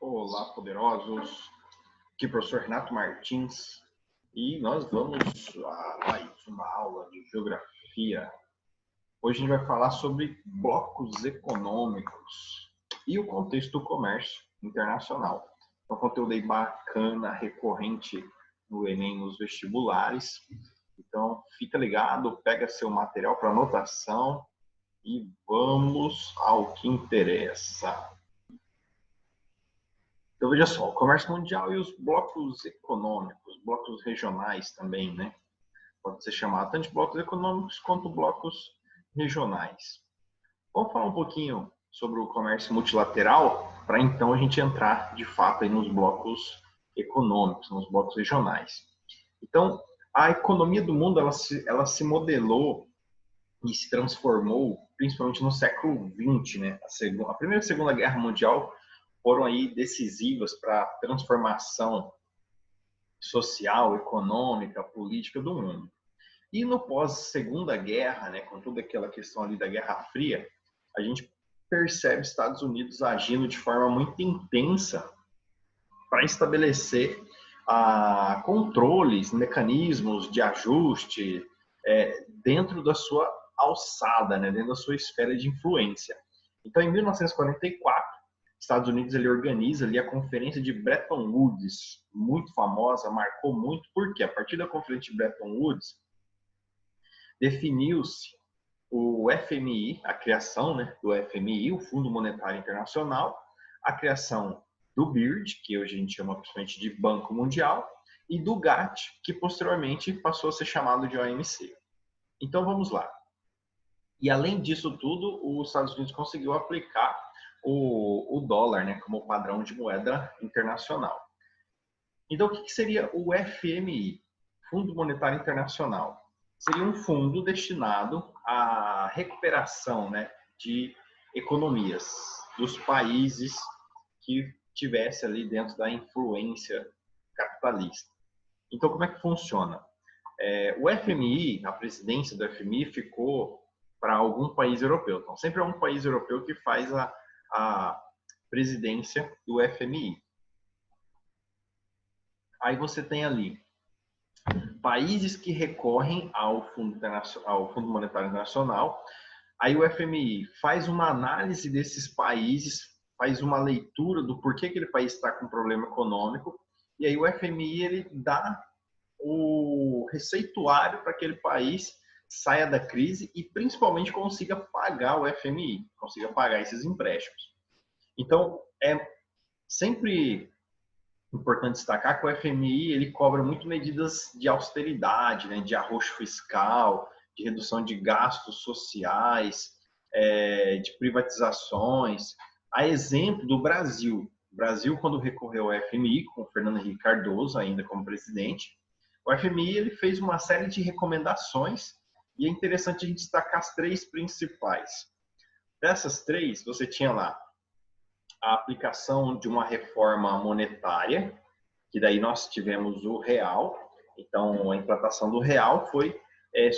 Olá, poderosos. Aqui é o professor Renato Martins e nós vamos a mais uma aula de geografia. Hoje a gente vai falar sobre blocos econômicos e o contexto do comércio internacional. É um conteúdo aí bacana, recorrente no Enem, nos vestibulares. Então, fica ligado, pega seu material para anotação e vamos ao que interessa. Então, veja só, o comércio mundial e os blocos econômicos, blocos regionais também, né? Pode ser chamado tanto de blocos econômicos quanto blocos regionais. Vamos falar um pouquinho sobre o comércio multilateral, para então a gente entrar, de fato, aí nos blocos econômicos, nos blocos regionais. Então, a economia do mundo, ela se modelou e se transformou, principalmente no século XX, né? A Primeira e a Segunda Guerra Mundial foram aí decisivas para a transformação social, econômica, política do mundo. E no pós-Segunda Guerra, né, com toda aquela questão ali da Guerra Fria, a gente percebe Estados Unidos agindo de forma muito intensa para estabelecer controles, mecanismos de ajuste dentro da sua alçada, né, dentro da sua esfera de influência. Então, em 1944, Estados Unidos ele organiza ali a conferência de Bretton Woods, muito famosa, marcou muito, porque a partir da conferência de Bretton Woods definiu-se o FMI, a criação, né, do FMI, o Fundo Monetário Internacional, a criação do BIRD, que hoje a gente chama principalmente de Banco Mundial, e do GATT, que posteriormente passou a ser chamado de OMC. Então vamos lá. E além disso tudo, os Estados Unidos conseguiu aplicar o dólar, né, como padrão de moeda internacional. Então, o que seria o FMI? Fundo Monetário Internacional. Seria um fundo destinado à recuperação, né, de economias dos países que tivesse ali dentro da influência capitalista. Então, como é que funciona? O FMI, a presidência do FMI ficou para algum país europeu. Então, sempre é um país europeu que faz a presidência do FMI. Aí você tem ali países que recorrem ao Fundo Monetário Internacional. Aí o FMI faz uma análise desses países, faz uma leitura do porquê aquele país está com problema econômico, e aí o FMI ele dá o receituário para aquele país saia da crise e principalmente consiga pagar o FMI, consiga pagar esses empréstimos. Então, é sempre importante destacar que o FMI ele cobra muito medidas de austeridade, né, de arroxo fiscal, de redução de gastos sociais, de privatizações. A exemplo do Brasil. O Brasil, quando recorreu ao FMI, com o Fernando Henrique Cardoso ainda como presidente, o FMI ele fez uma série de recomendações e é interessante a gente destacar as três principais. Dessas três, você tinha lá a aplicação de uma reforma monetária, que daí nós tivemos o real. Então, a implantação do real foi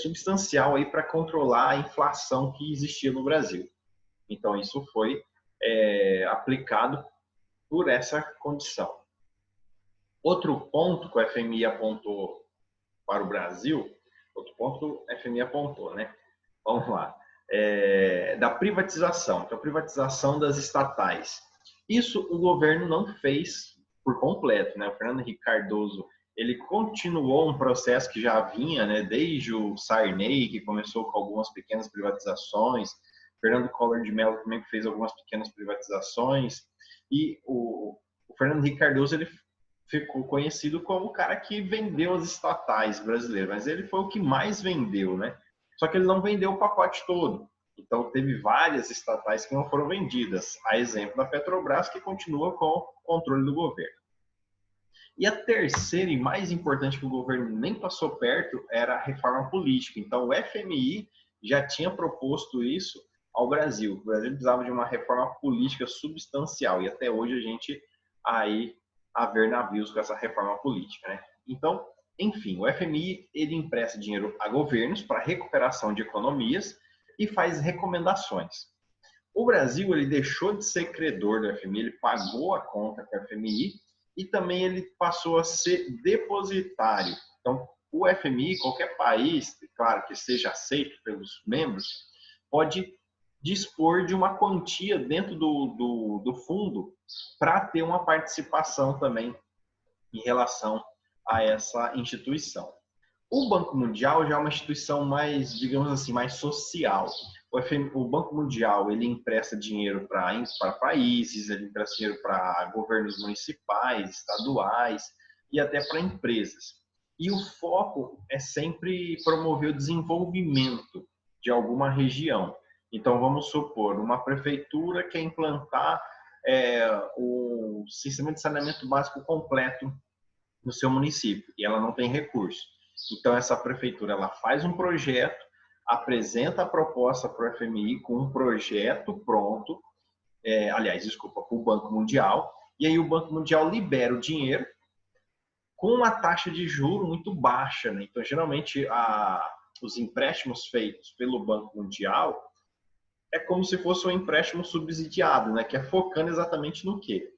substancial aí para controlar a inflação que existia no Brasil. Então, isso foi aplicado por essa condição. Outro ponto que o FMI apontou para o Brasil, outro ponto que o FMI apontou, né? Vamos lá. Da privatização, que é a privatização das estatais. Isso o governo não fez por completo, né? O Fernando Henrique Cardoso, ele continuou um processo que já vinha, né, desde o Sarney, que começou com algumas pequenas privatizações, Fernando Collor de Mello também fez algumas pequenas privatizações, e o Fernando Henrique Cardoso, ele ficou conhecido como o cara que vendeu as estatais brasileiras, mas ele foi o que mais vendeu, né? Só que ele não vendeu o pacote todo. Então, teve várias estatais que não foram vendidas. A exemplo da Petrobras, que continua com o controle do governo. E a terceira e mais importante que o governo nem passou perto era a reforma política. Então, o FMI já tinha proposto isso ao Brasil. O Brasil precisava de uma reforma política substancial. E até hoje a gente aí a ver navios com essa reforma política, né? Então, enfim, o FMI ele empresta dinheiro a governos para recuperação de economias e faz recomendações. O Brasil, ele deixou de ser credor do FMI, ele pagou a conta com o FMI e também ele passou a ser depositário. Então, o FMI, qualquer país, claro que seja aceito pelos membros, pode dispor de uma quantia dentro do fundo para ter uma participação também em relação a essa instituição. O Banco Mundial já é uma instituição mais, digamos assim, mais social. O Banco Mundial, ele empresta dinheiro para países, ele empresta dinheiro para governos municipais, estaduais e até para empresas. E o foco é sempre promover o desenvolvimento de alguma região. Então, vamos supor, uma prefeitura quer implantar o sistema de saneamento básico completo no seu município e ela não tem recurso. Então, essa prefeitura ela faz um projeto, apresenta a proposta para o FMI com um projeto pronto, para o Banco Mundial, e aí o Banco Mundial libera o dinheiro com uma taxa de juros muito baixa. Né? Então, geralmente, os empréstimos feitos pelo Banco Mundial é como se fosse um empréstimo subsidiado, né? Que é focando exatamente no quê?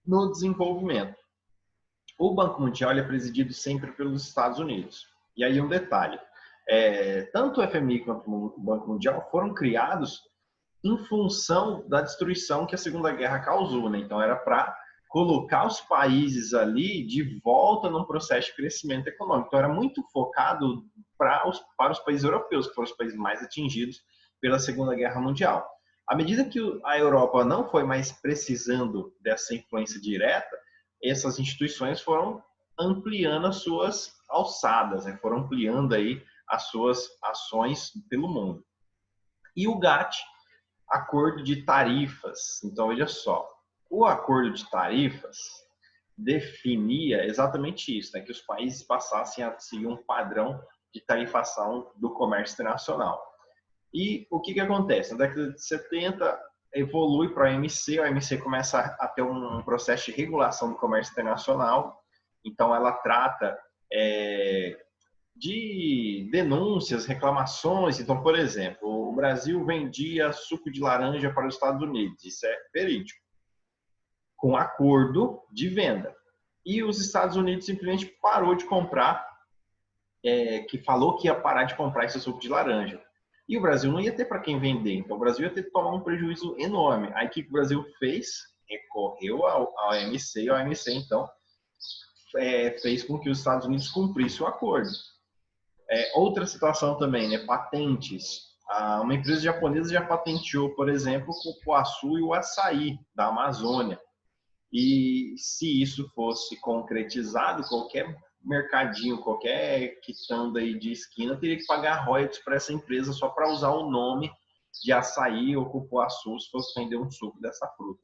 No desenvolvimento. O Banco Mundial é presidido sempre pelos Estados Unidos. E aí um detalhe, tanto o FMI quanto o Banco Mundial foram criados em função da destruição que a Segunda Guerra causou. Né? Então era para colocar os países ali de volta num processo de crescimento econômico. Então era muito focado para os países europeus, que foram os países mais atingidos pela Segunda Guerra Mundial. À medida que a Europa não foi mais precisando dessa influência direta, essas instituições foram ampliando as suas alçadas, né? Foram ampliando aí as suas ações pelo mundo. E o GATT, Acordo de Tarifas. Então, veja só, o Acordo de Tarifas definia exatamente isso, né? Que os países passassem a seguir um padrão de tarifação do comércio internacional. E o que acontece? Na década de 70, evolui para a OMC começa a ter um processo de regulação do comércio internacional, então ela trata de denúncias, reclamações. Então, por exemplo, o Brasil vendia suco de laranja para os Estados Unidos, isso é verídico, com acordo de venda. E os Estados Unidos simplesmente parou de comprar, que falou que ia parar de comprar esse suco de laranja. E o Brasil não ia ter para quem vender, então o Brasil ia ter que tomar um prejuízo enorme. Aí o que o Brasil fez? Recorreu ao OMC, e a OMC então fez com que os Estados Unidos cumprissem o acordo. Outra situação também, né? Patentes. Uma empresa japonesa já patenteou, por exemplo, o cupuaçu e o açaí da Amazônia. E se isso fosse concretizado, qualquer mercadinho, qualquer quitanda aí de esquina teria que pagar royalties para essa empresa só para usar o nome de açaí ou cupuaçu se fosse vender um suco dessa fruta.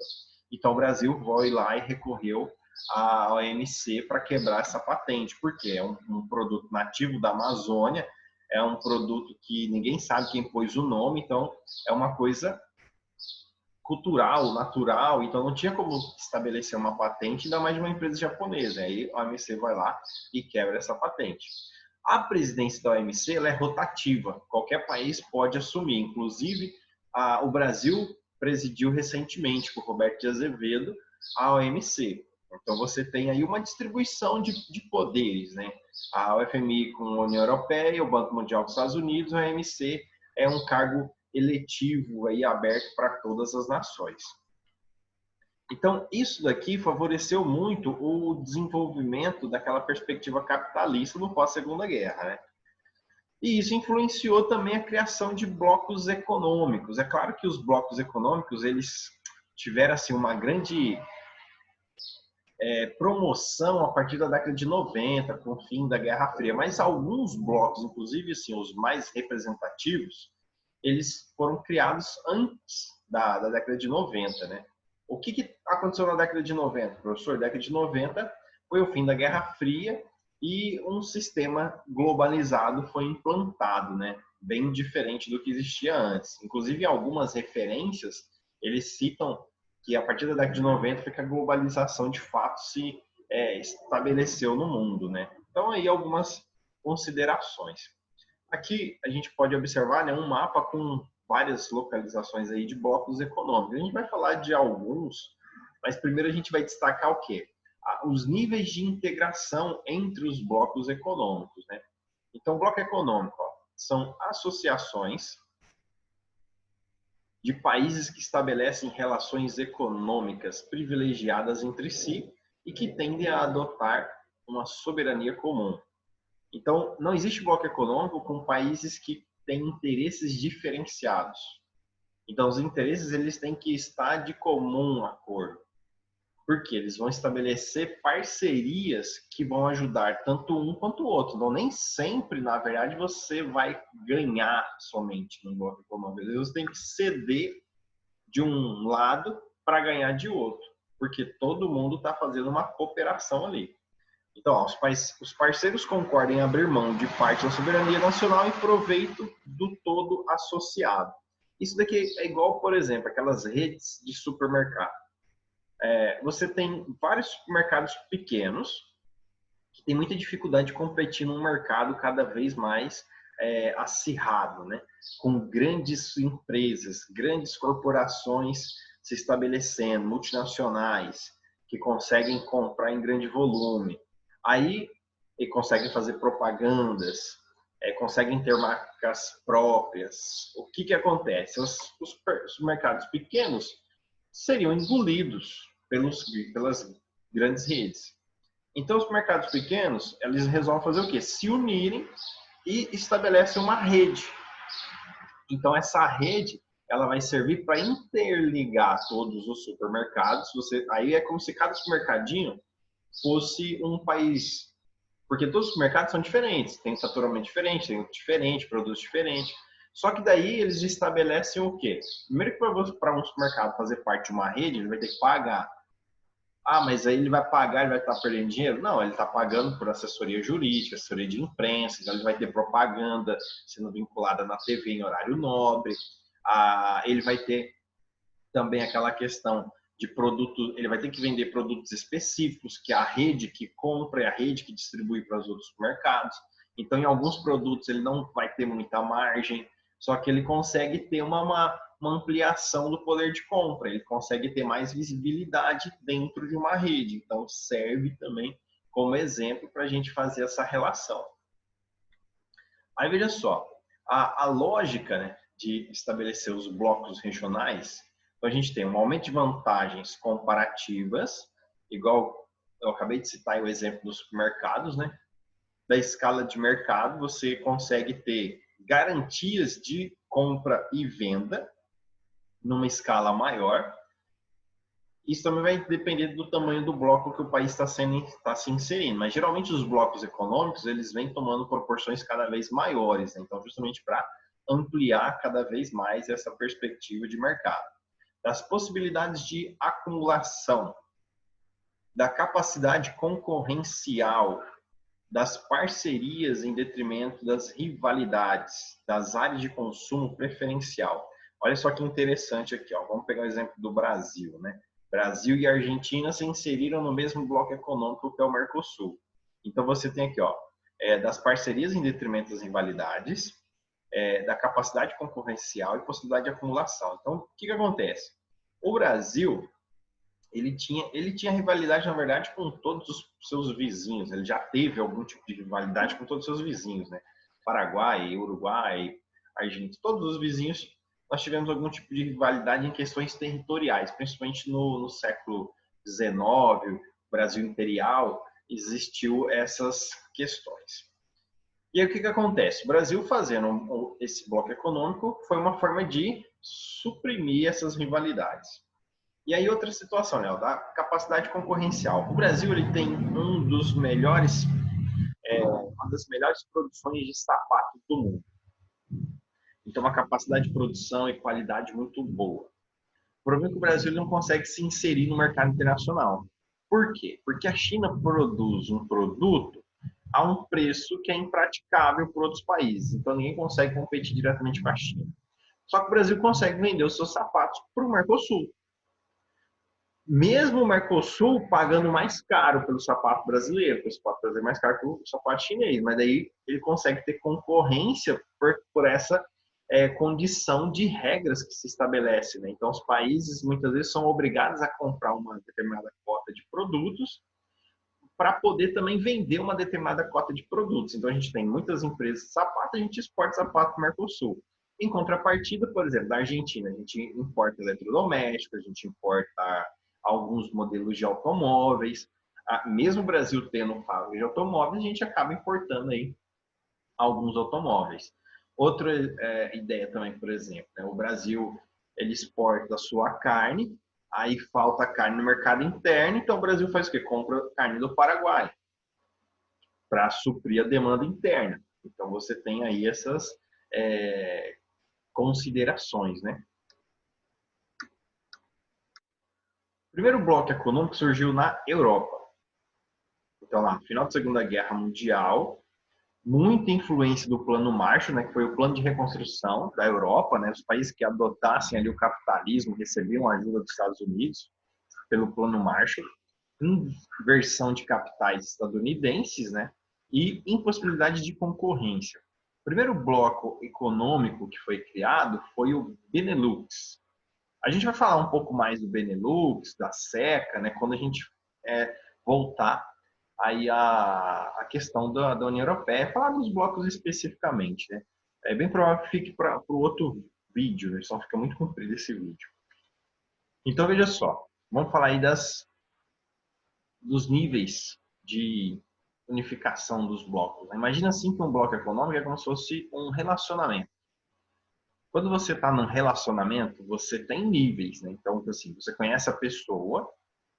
Então o Brasil foi lá e recorreu à OMC para quebrar essa patente, porque é um produto nativo da Amazônia, é um produto que ninguém sabe quem pôs o nome, então é uma coisa cultural, natural, então não tinha como estabelecer uma patente, ainda mais de uma empresa japonesa. Aí a OMC vai lá e quebra essa patente. A presidência da OMC ela é rotativa, qualquer país pode assumir, inclusive o Brasil presidiu recentemente, com o Roberto de Azevedo, a OMC. Então você tem aí uma distribuição de poderes, né? A FMI com a União Europeia, o Banco Mundial com os Estados Unidos, a OMC é um cargo eletivo aí aberto para todas as nações. Então, isso daqui favoreceu muito o desenvolvimento daquela perspectiva capitalista no pós-Segunda Guerra, né? E isso influenciou também a criação de blocos econômicos. É claro que os blocos econômicos, eles tiveram assim uma grande promoção a partir da década de 90, com o fim da Guerra Fria, mas alguns blocos, inclusive assim, os mais representativos, eles foram criados antes da década de 90, né? O que aconteceu na década de 90, professor? Na década de 90 foi o fim da Guerra Fria e um sistema globalizado foi implantado, né? Bem diferente do que existia antes. Inclusive, algumas referências, eles citam que a partir da década de 90 foi que a globalização de fato se estabeleceu no mundo, né? Então, aí algumas considerações. Aqui a gente pode observar, né, um mapa com várias localizações aí de blocos econômicos. A gente vai falar de alguns, mas primeiro a gente vai destacar o quê? Os níveis de integração entre os blocos econômicos, né? Então, o bloco econômico, ó, são associações de países que estabelecem relações econômicas privilegiadas entre si e que tendem a adotar uma soberania comum. Então, não existe bloco econômico com países que têm interesses diferenciados. Então, os interesses eles têm que estar de comum acordo. Porque eles vão estabelecer parcerias que vão ajudar tanto um quanto o outro. Então, nem sempre, na verdade, você vai ganhar somente no bloco econômico. Às vezes, você tem que ceder de um lado para ganhar de outro. Porque todo mundo está fazendo uma cooperação ali. Então, ó, os parceiros concordam em abrir mão de parte da soberania nacional em proveito do todo associado. Isso daqui é igual, por exemplo, aquelas redes de supermercado. Você tem vários supermercados pequenos que têm muita dificuldade de competir num mercado cada vez mais acirrado, né? Com grandes empresas, grandes corporações se estabelecendo, multinacionais, que conseguem comprar em grande volume. Aí, eles conseguem fazer propagandas, conseguem ter marcas próprias. O que acontece? Os mercados pequenos seriam engolidos pelas grandes redes. Então, os mercados pequenos, eles resolvem fazer o quê? Se unirem e estabelecem uma rede. Então, essa rede, ela vai servir para interligar todos os supermercados. Aí é como se cada supermercadinho fosse um país. Porque todos os mercados são diferentes, tem faturamento diferente, tem diferente, produtos diferentes. Só que daí eles estabelecem o quê? Primeiro que para um supermercado fazer parte de uma rede, ele vai ter que pagar. Ah, mas aí ele vai pagar, ele vai estar perdendo dinheiro? Não, ele está pagando por assessoria jurídica, assessoria de imprensa, então ele vai ter propaganda sendo vinculada na TV em horário nobre. Ele vai ter também aquela questão de produto, ele vai ter que vender produtos específicos que a rede que compra e a rede que distribui para os outros mercados. Então, em alguns produtos ele não vai ter muita margem, só que ele consegue ter uma ampliação do poder de compra, ele consegue ter mais visibilidade dentro de uma rede. Então, serve também como exemplo para a gente fazer essa relação. Aí, veja só, a lógica, né, de estabelecer os blocos regionais. Então, a gente tem um aumento de vantagens comparativas, igual eu acabei de citar o exemplo dos supermercados, né? Da escala de mercado, você consegue ter garantias de compra e venda numa escala maior. Isso também vai depender do tamanho do bloco que o país está se inserindo. Mas, geralmente, os blocos econômicos, eles vêm tomando proporções cada vez maiores, né? Então, justamente para ampliar cada vez mais essa perspectiva de mercado. Das possibilidades de acumulação, da capacidade concorrencial, das parcerias em detrimento das rivalidades, das áreas de consumo preferencial. Olha só que interessante aqui, ó. Vamos pegar o exemplo do Brasil, né? Brasil e Argentina se inseriram no mesmo bloco econômico que é o Mercosul. Então você tem aqui, ó, das parcerias em detrimento das rivalidades, da capacidade concorrencial e possibilidade de acumulação. Então, o que acontece? O Brasil, ele tinha rivalidade, na verdade, com todos os seus vizinhos. Ele já teve algum tipo de rivalidade com todos os seus vizinhos, né? Paraguai, Uruguai, Argentina, todos os vizinhos, nós tivemos algum tipo de rivalidade em questões territoriais, principalmente no século XIX, Brasil imperial, existiu essas questões. E aí o que acontece? O Brasil fazendo esse bloco econômico foi uma forma de suprimir essas rivalidades. E aí outra situação, né, da capacidade concorrencial. O Brasil ele tem uma das melhores produções de sapato do mundo. Então uma capacidade de produção e qualidade muito boa. O problema é que o Brasil não consegue se inserir no mercado internacional. Por quê? Porque a China produz um produto a um preço que é impraticável para outros países. Então, ninguém consegue competir diretamente com a China. Só que o Brasil consegue vender os seus sapatos para o Mercosul. Mesmo o Mercosul pagando mais caro pelo sapato brasileiro, porque o sapato brasileiro é mais caro que o sapato chinês, mas daí ele consegue ter concorrência por essa condição de regras que se estabelece, né? Então, os países muitas vezes são obrigados a comprar uma determinada cota de produtos para poder também vender uma determinada cota de produtos. Então, a gente tem muitas empresas de sapato, a gente exporta sapato para o Mercosul. Em contrapartida, por exemplo, da Argentina, a gente importa eletrodomésticos, a gente importa alguns modelos de automóveis. Mesmo o Brasil tendo fábrica de automóveis, a gente acaba importando aí alguns automóveis. Outra ideia também, por exemplo, né? O Brasil ele exporta a sua carne, aí falta carne no mercado interno, então o Brasil faz o quê? Compra carne do Paraguai para suprir a demanda interna. Então você tem aí essas considerações, né? O primeiro bloco econômico surgiu na Europa. Então, lá no final da Segunda Guerra Mundial, muita influência do Plano Marshall, né, que foi o plano de reconstrução da Europa, né, os países que adotassem ali o capitalismo recebiam ajuda dos Estados Unidos pelo Plano Marshall, inversão de capitais estadunidenses, né, e impossibilidade de concorrência. O primeiro bloco econômico que foi criado foi o Benelux. A gente vai falar um pouco mais do Benelux, da SECA, né, quando a gente voltar aí a questão da União Europeia, falar dos blocos especificamente, né? É bem provável que fique para o outro vídeo, né? Só fica muito comprido esse vídeo. Então, veja só, vamos falar aí dos níveis de unificação dos blocos. Né? Imagina assim que um bloco econômico é como se fosse um relacionamento. Quando você está num relacionamento, você tem níveis, né? Então, assim, você conhece a pessoa,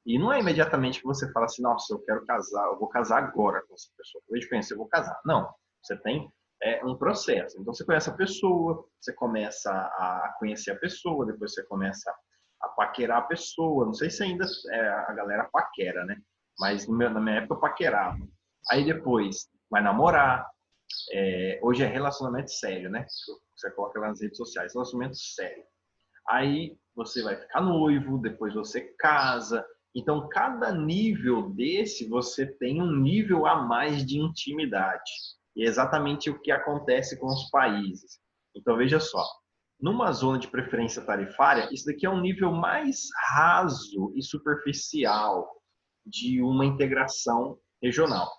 e não é imediatamente que você fala assim, nossa, eu quero casar, eu vou casar agora com essa pessoa. Eu de conhecer, eu vou casar. Não. Você tem um processo. Então, você conhece a pessoa, você começa a conhecer a pessoa, depois você começa a paquerar a pessoa. Não sei se ainda a galera paquera, né? Mas na minha época eu paquerava. Aí depois vai namorar. Hoje é relacionamento sério, né? Você coloca lá nas redes sociais, relacionamento sério. Aí você vai ficar noivo, depois você casa. Então, cada nível desse, você tem um nível a mais de intimidade. E é exatamente o que acontece com os países. Então, veja só. Numa zona de preferência tarifária, isso daqui é um nível mais raso e superficial de uma integração regional.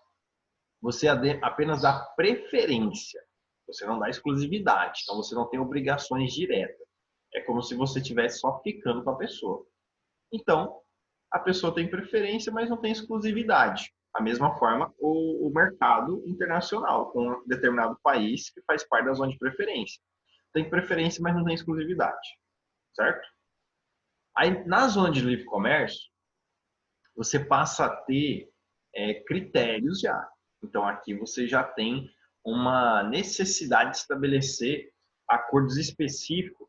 Você apenas dá preferência. Você não dá exclusividade. Então, você não tem obrigações diretas. É como se você estivesse só ficando com a pessoa. Então, a pessoa tem preferência, mas não tem exclusividade. Da mesma forma, o mercado internacional, com um determinado país que faz parte da zona de preferência. Tem preferência, mas não tem exclusividade. Certo? Aí, na zona de livre comércio, você passa a ter critérios já. Então, aqui você já tem uma necessidade de estabelecer acordos específicos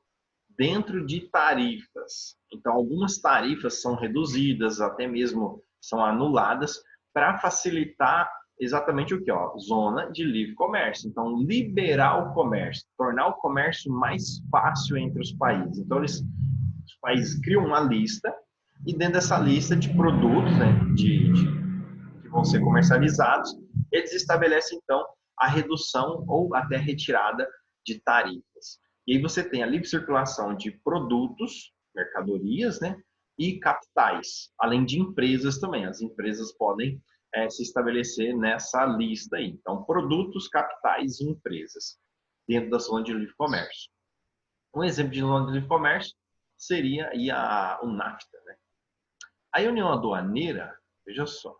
dentro de tarifas. Então, algumas tarifas são reduzidas, até mesmo são anuladas, para facilitar exatamente o que? Zona de livre comércio. Então, liberar o comércio, tornar o comércio mais fácil entre os países. Então, os países criam uma lista, e dentro dessa lista de produtos, né, que vão ser comercializados, eles estabelecem, então, a redução ou até retirada de tarifas. E aí você tem a livre circulação de produtos, mercadorias, né, e capitais, além de empresas também. As empresas podem se estabelecer nessa lista aí. Então, produtos, capitais e empresas, dentro da zona de livre comércio. Um exemplo de zona de livre comércio seria aí o NAFTA, né? A União Aduaneira, veja só,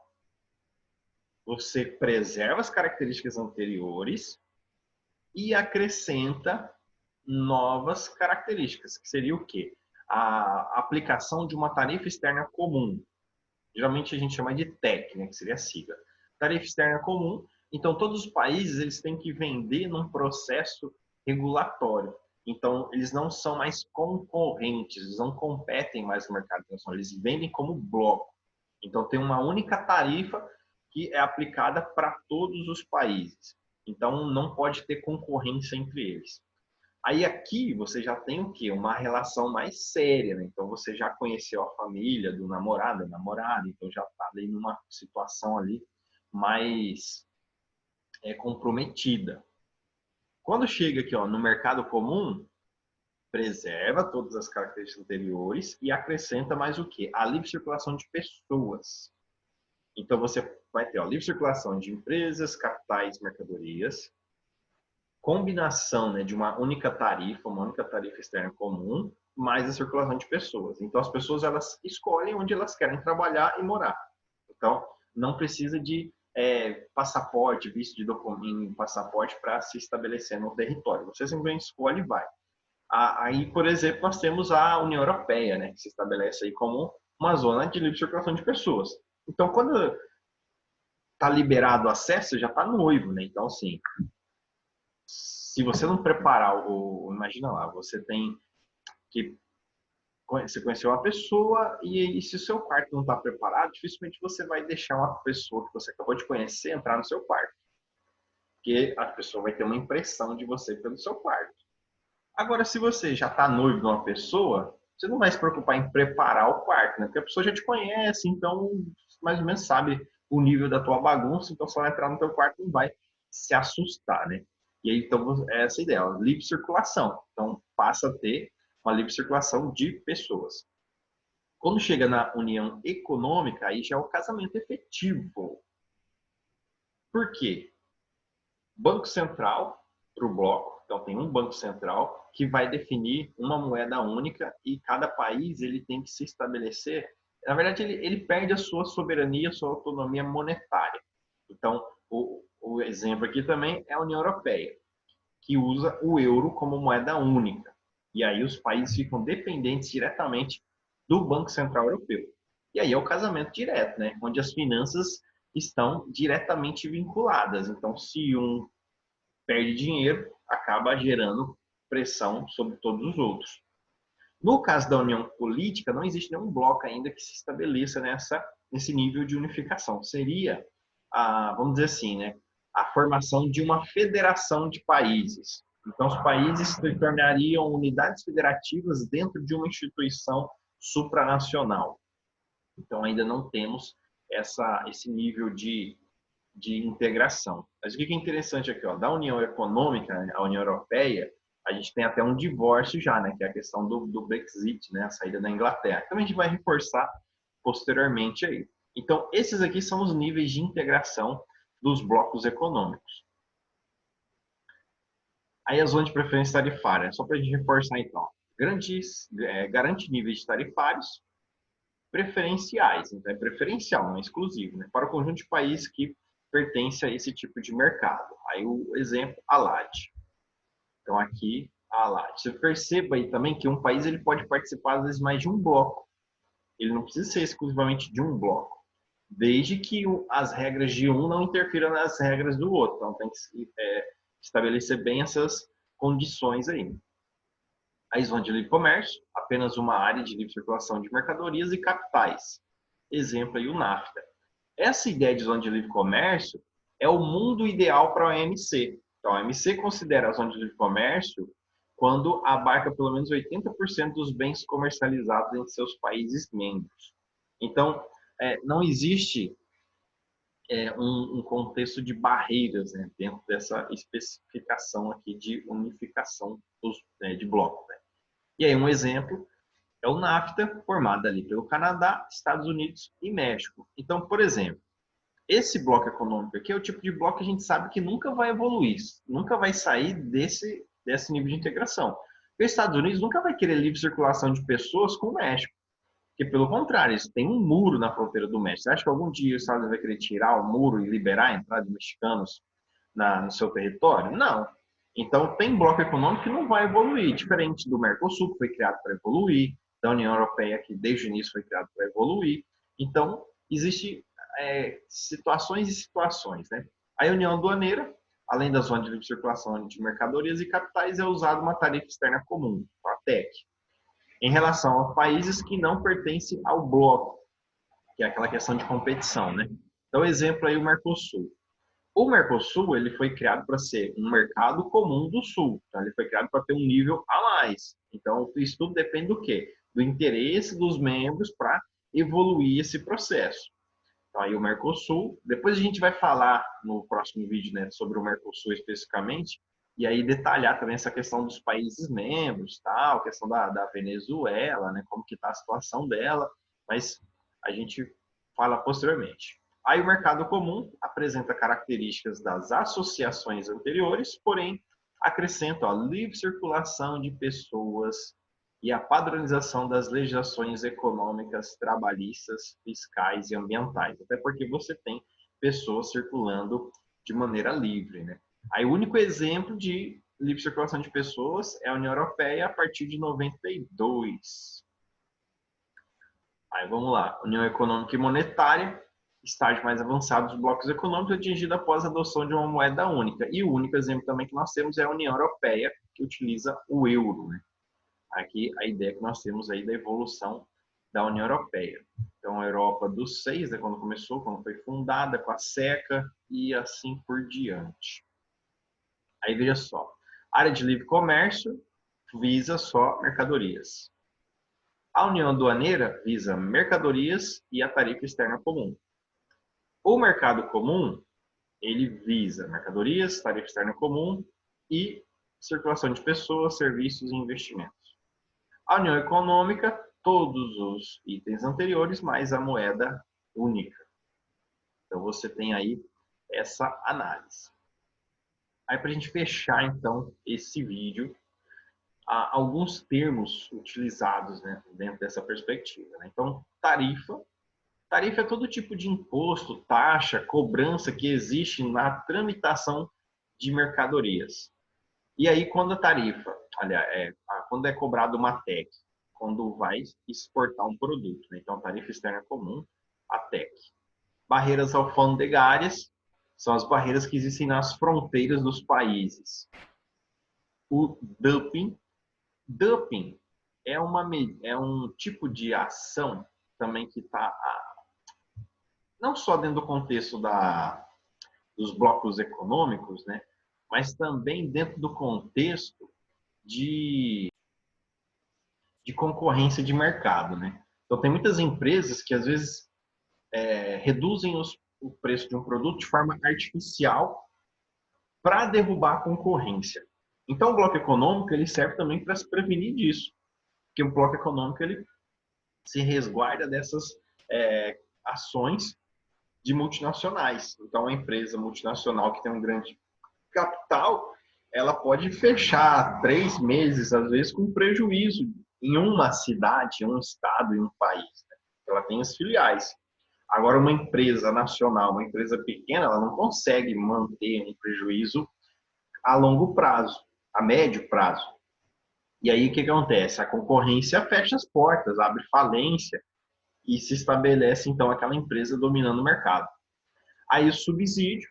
você preserva as características anteriores e acrescenta novas características, que seria o quê? A aplicação de uma tarifa externa comum. Geralmente a gente chama de TEC, né, que seria a sigla. Tarifa externa comum. Então, todos os países eles têm que vender num processo regulatório. Então, eles não são mais concorrentes, eles não competem mais no mercado internacional, eles vendem como bloco. Então, tem uma única tarifa que é aplicada para todos os países. Então, não pode ter concorrência entre eles. Aí aqui você já tem o quê? Uma relação mais séria, né? Então você já conheceu a família do namorado, da namorada, então já está ali numa situação ali mais comprometida. Quando chega aqui, ó, no mercado comum, preserva todas as características anteriores e acrescenta mais o quê? A livre circulação de pessoas. Então, você vai ter a livre circulação de empresas, capitais, mercadorias, combinação, né, de uma única tarifa externa comum, mais a circulação de pessoas. Então, as pessoas elas escolhem onde elas querem trabalhar e morar. Então, não precisa de passaporte, visto de documento, passaporte para se estabelecer no território. Você simplesmente escolhe e vai. Aí, por exemplo, nós temos a União Europeia, né, que se estabelece aí como uma zona de livre circulação de pessoas. Então, quando está liberado o acesso, já está noivo, né? Então, assim, se você não preparar imagina lá, você tem que você conheceu uma pessoa e se o seu quarto não está preparado, dificilmente você vai deixar uma pessoa que você acabou de conhecer entrar no seu quarto, porque a pessoa vai ter uma impressão de você pelo seu quarto. Agora, se você já está noivo de uma pessoa, você não vai se preocupar em preparar o quarto, né? Porque a pessoa já te conhece, então mais ou menos sabe o nível da tua bagunça, então se ela entrar no teu quarto não vai se assustar, né? E aí, então, é essa ideia, ó, livre circulação. Então, passa a ter uma livre circulação de pessoas. Quando chega na união econômica, aí já é o casamento efetivo. Por quê? Banco Central para o bloco, então tem um Banco Central que vai definir uma moeda única e cada país ele tem que se estabelecer. Na verdade, ele perde a sua soberania, a sua autonomia monetária. Então, o exemplo aqui também é a União Europeia, que usa o euro como moeda única. E aí os países ficam dependentes diretamente do Banco Central Europeu. E aí é o casamento direto, né? Onde as finanças estão diretamente vinculadas. Então, se um perde dinheiro, acaba gerando pressão sobre todos os outros. No caso da união política, não existe nenhum bloco ainda que se estabeleça nesse nível de unificação. Seria, vamos dizer assim, né, a formação de uma federação de países. Então, os países se tornariam unidades federativas dentro de uma instituição supranacional. Então, ainda não temos esse nível de integração. Mas o que é interessante aqui, ó, da União Econômica, né, a União Europeia, a gente tem até um divórcio já, né, que é a questão do Brexit, né, a saída da Inglaterra. Então a gente vai reforçar posteriormente aí. Então esses aqui são os níveis de integração dos blocos econômicos. Aí a zona de preferência tarifária, só para a gente reforçar então, garante níveis tarifários preferenciais, então é preferencial, não é exclusivo, né, para o conjunto de países que pertence a esse tipo de mercado. Aí o exemplo, a LAD. Então aqui, a LAD. Você perceba aí também que um país ele pode participar às vezes mais de um bloco. Ele não precisa ser exclusivamente de um bloco, desde que as regras de um não interfiram nas regras do outro. Então tem que estabelecer bem essas condições aí. A zona de livre comércio, apenas uma área de livre circulação de mercadorias e capitais. Exemplo aí o NAFTA. Essa ideia de zona de livre comércio é o mundo ideal para a OMC. Então, a OMC considera a zona de livre comércio quando abarca pelo menos 80% dos bens comercializados em seus países membros. Então, não existe um contexto de barreiras, né, dentro dessa especificação aqui de unificação de blocos. Né? E aí, um exemplo é o NAFTA, formado ali pelo Canadá, Estados Unidos e México. Então, por exemplo, esse bloco econômico aqui é o tipo de bloco que a gente sabe que nunca vai evoluir, nunca vai sair desse nível de integração. Os Estados Unidos nunca vai querer livre circulação de pessoas com o México, porque pelo contrário, eles têm um muro na fronteira do México. Você acha que algum dia os Estados Unidos vai querer tirar o muro e liberar a entrada de mexicanos no seu território? Não. Então, tem bloco econômico que não vai evoluir, diferente do Mercosul, que foi criado para evoluir, da União Europeia, que desde o início foi criado para evoluir. Então, existe situações e situações, né? A União Aduaneira, além da zona de livre circulação de mercadorias e capitais, é usada uma tarifa externa comum, a TEC, em relação aos países que não pertencem ao bloco, que é aquela questão de competição, né? Então, exemplo aí o Mercosul. O Mercosul ele foi criado para ser um mercado comum do Sul, então ele foi criado para ter um nível a mais. Então, isso tudo depende do quê? Do interesse dos membros para evoluir esse processo. Então, aí o Mercosul, depois a gente vai falar no próximo vídeo, né, sobre o Mercosul especificamente, E aí detalhar também essa questão dos países membros, tal, questão da Venezuela, né, como que está a situação dela, mas a gente fala posteriormente. Aí o mercado comum apresenta características das associações anteriores, porém acrescenta a livre circulação de pessoas e a padronização das legislações econômicas, trabalhistas, fiscais e ambientais. Até porque você tem pessoas circulando de maneira livre, né? Aí o único exemplo de livre circulação de pessoas é a União Europeia a partir de 92. Aí vamos lá, União Econômica e Monetária, estágio mais avançado dos blocos econômicos atingido após a adoção de uma moeda única. E o único exemplo também que nós temos é a União Europeia, que utiliza o euro, né? Aqui a ideia que nós temos aí da evolução da União Europeia. Então, a Europa dos seis, né, quando começou, quando foi fundada, com a SECA e assim por diante. Aí veja só, área de livre comércio visa só mercadorias. A União Aduaneira visa mercadorias e a tarifa externa comum. O mercado comum, ele visa mercadorias, tarifa externa comum e circulação de pessoas, serviços e investimentos. A União Econômica, todos os itens anteriores, mais a moeda única. Então, você tem aí essa análise. Aí, para a gente fechar, então, esse vídeo, há alguns termos utilizados, né, dentro dessa perspectiva, né? Então, tarifa. Tarifa é todo tipo de imposto, taxa, cobrança que existe na tramitação de mercadorias. E aí, quando a tarifa, quando é cobrado uma TEC, quando vai exportar um produto, né? Então, tarifa externa comum, a TEC. Barreiras alfandegárias são as barreiras que existem nas fronteiras dos países. O dumping. Dumping é um tipo de ação também que está não só dentro do contexto dos blocos econômicos, né, mas também dentro do contexto de concorrência de mercado, né? Então, tem muitas empresas que, às vezes, reduzem o preço de um produto de forma artificial para derrubar a concorrência. Então, o bloco econômico ele serve também para se prevenir disso, porque o bloco econômico ele se resguarda dessas ações de multinacionais. Então, a empresa multinacional que tem um grande capital, ela pode fechar 3 meses, às vezes, com prejuízo em uma cidade, em um estado, em um país. Né? Ela tem as filiais. Agora, uma empresa nacional, uma empresa pequena, ela não consegue manter um prejuízo a longo prazo, a médio prazo. E aí, o que acontece? A concorrência fecha as portas, abre falência e se estabelece, então, aquela empresa dominando o mercado. Aí, o subsídio.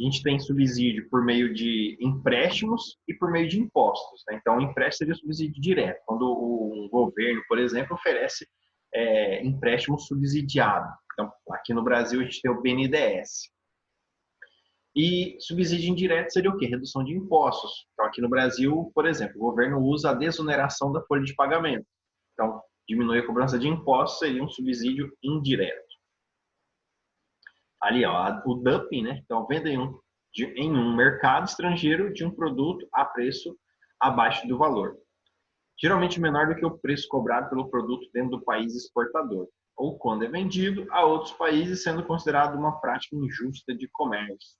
A gente tem subsídio por meio de empréstimos e por meio de impostos. Né? Então, o empréstimo seria subsídio direto. Quando o governo, por exemplo, oferece empréstimo subsidiado. Então, aqui no Brasil, a gente tem o BNDES. E subsídio indireto seria o quê? Redução de impostos. Então, aqui no Brasil, por exemplo, o governo usa a desoneração da folha de pagamento. Então, diminui a cobrança de impostos, seria um subsídio indireto. Ali, ó, o dumping, né? Então, venda em um mercado estrangeiro de um produto a preço abaixo do valor. Geralmente menor do que o preço cobrado pelo produto dentro do país exportador. Ou quando é vendido a outros países, sendo considerado uma prática injusta de comércio.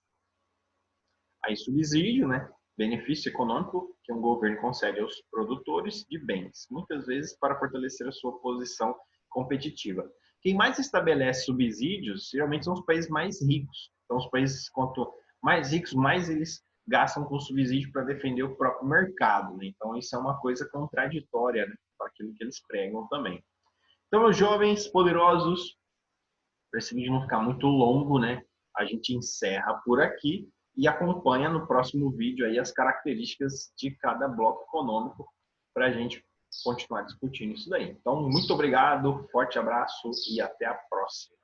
Aí, subsídio, né? Benefício econômico que um governo concede aos produtores de bens, muitas vezes para fortalecer a sua posição competitiva. Quem mais estabelece subsídios, geralmente são os países mais ricos. Então, os países, quanto mais ricos, mais eles gastam com subsídio para defender o próprio mercado. Né? Então, isso é uma coisa contraditória, né, para aquilo que eles pregam também. Então, os jovens poderosos, para esse vídeo não ficar muito longo, né, a gente encerra por aqui e acompanha no próximo vídeo aí as características de cada bloco econômico para a gente continuar discutindo isso daí. Então, muito obrigado, forte abraço e até a próxima.